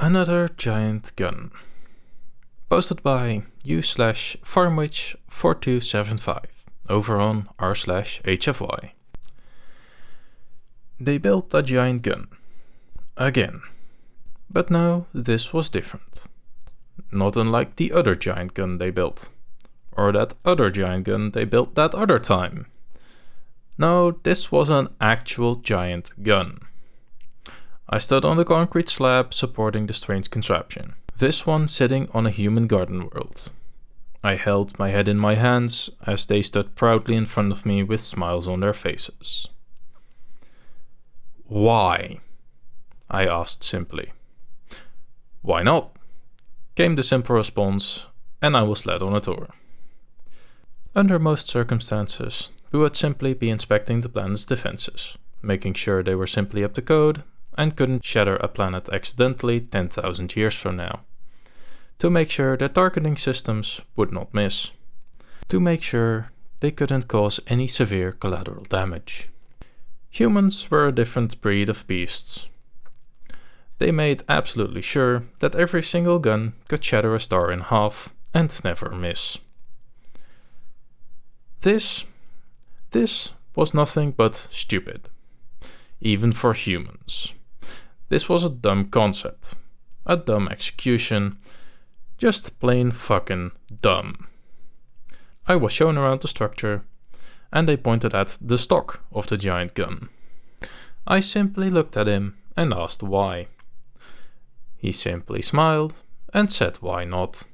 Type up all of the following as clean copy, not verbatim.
Another giant gun. Posted by u/farmwitch4275 over on r/hfy. They built a giant gun. Again. But no, this was different. Not unlike the other giant gun they built. Or that other giant gun they built that other time. No, this was an actual giant gun. I stood on the concrete slab supporting the strange contraption. This one sitting on a human garden world. I held my head in my hands as they stood proudly in front of me with smiles on their faces. Why? I asked simply. Why not? Came the simple response, and I was led on a tour. Under most circumstances, we would simply be inspecting the planet's defenses, making sure they were simply up to code and couldn't shatter a planet accidentally 10,000 years from now. To make sure their targeting systems would not miss. To make sure they couldn't cause any severe collateral damage. Humans were a different breed of beasts. They made absolutely sure that every single gun could shatter a star in half and never miss. This was nothing but stupid. Even for humans. This was a dumb concept. A dumb execution. Just plain fucking dumb. I was shown around the structure, and they pointed at the stock of the giant gun. I simply looked at him and asked why. He simply smiled and said why not.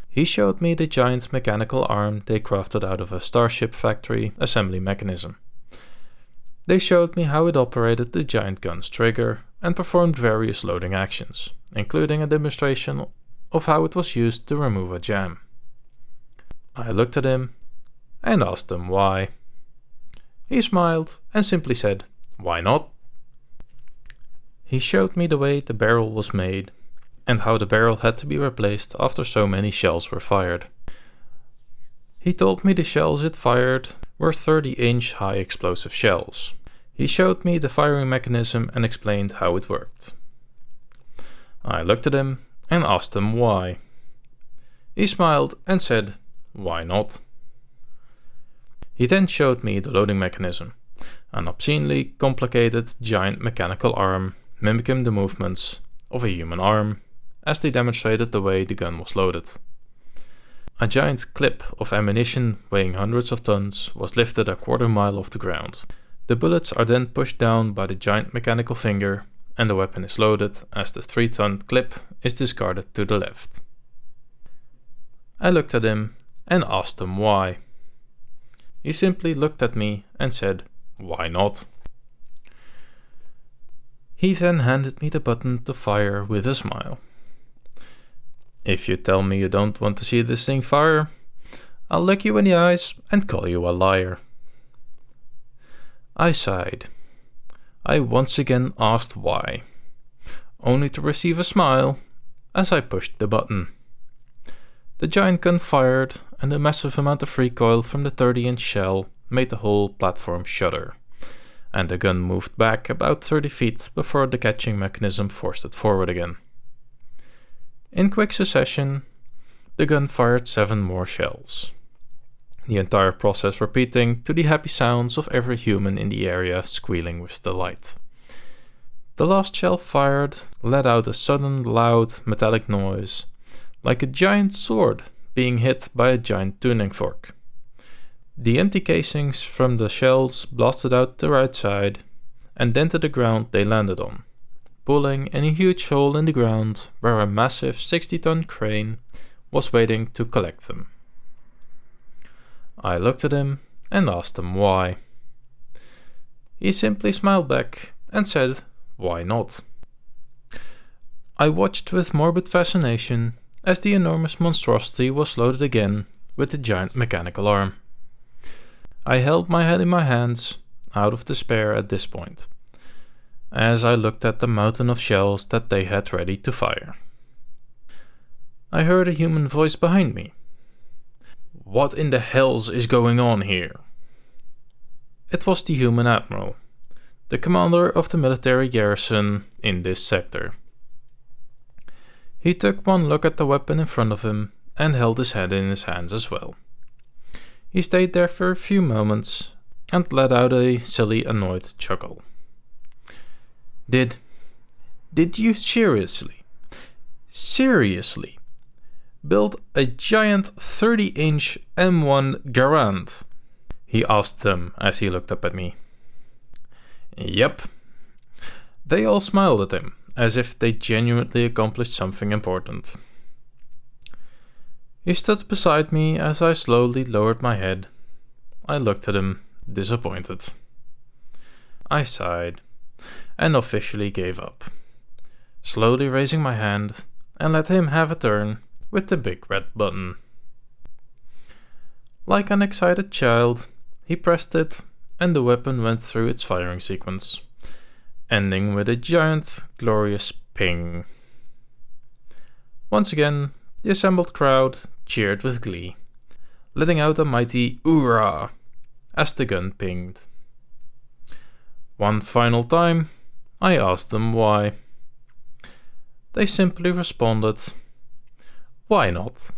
He showed me the giant mechanical arm they crafted out of a Starship factory assembly mechanism. They showed me how it operated the giant gun's trigger and performed various loading actions, including a demonstration of how it was used to remove a jam. I looked at him and asked him why. He smiled and simply said, "Why not?" He showed me the way the barrel was made and how the barrel had to be replaced after so many shells were fired. He told me the shells it fired were 30-inch high explosive shells. He showed me the firing mechanism and explained how it worked. I looked at him and asked him why. He smiled and said, "Why not?" He then showed me the loading mechanism, an obscenely complicated giant mechanical arm mimicking the movements of a human arm, as they demonstrated the way the gun was loaded. A giant clip of ammunition weighing hundreds of tons was lifted a quarter mile off the ground. The bullets are then pushed down by the giant mechanical finger, and the weapon is loaded as the 3-ton clip is discarded to the left. I looked at him and asked him why. He simply looked at me and said, "Why not?" He then handed me the button to fire with a smile. "If you tell me you don't want to see this thing fire, I'll look you in the eyes and call you a liar." I sighed. I once again asked why, only to receive a smile as I pushed the button. The giant gun fired, and a massive amount of recoil from the 30-inch shell made the whole platform shudder, and the gun moved back about 30 feet before the catching mechanism forced it forward again. In quick succession, the gun fired 7 more shells, the entire process repeating to the happy sounds of every human in the area squealing with delight. The last shell fired let out a sudden loud metallic noise, like a giant sword being hit by a giant tuning fork. The empty casings from the shells blasted out the right side and dented the ground they landed on, pulling in a huge hole in the ground where a massive 60-ton crane was waiting to collect them. I looked at him and asked him why. He simply smiled back and said, "Why not?" I watched with morbid fascination as the enormous monstrosity was loaded again with the giant mechanical arm. I held my head in my hands, out of despair at this point, as I looked at the mountain of shells that they had ready to fire. I heard a human voice behind me. "What in the hells is going on here?" It was the human admiral, the commander of the military garrison in this sector. He took one look at the weapon in front of him and held his head in his hands as well. He stayed there for a few moments and let out a silly, annoyed chuckle. Did you seriously build a giant 30-inch M1 Garand? He asked them as he looked up at me. Yep. They all smiled at him, as if they genuinely accomplished something important. He stood beside me as I slowly lowered my head. I looked at him, disappointed. I sighed, and officially gave up, slowly raising my hand and let him have a turn with the big red button. Like an excited child, he pressed it, and the weapon went through its firing sequence, ending with a giant, glorious ping. Once again, the assembled crowd cheered with glee, letting out a mighty "Hoorah!" as the gun pinged. One final time, I asked them why. They simply responded, "Why not?"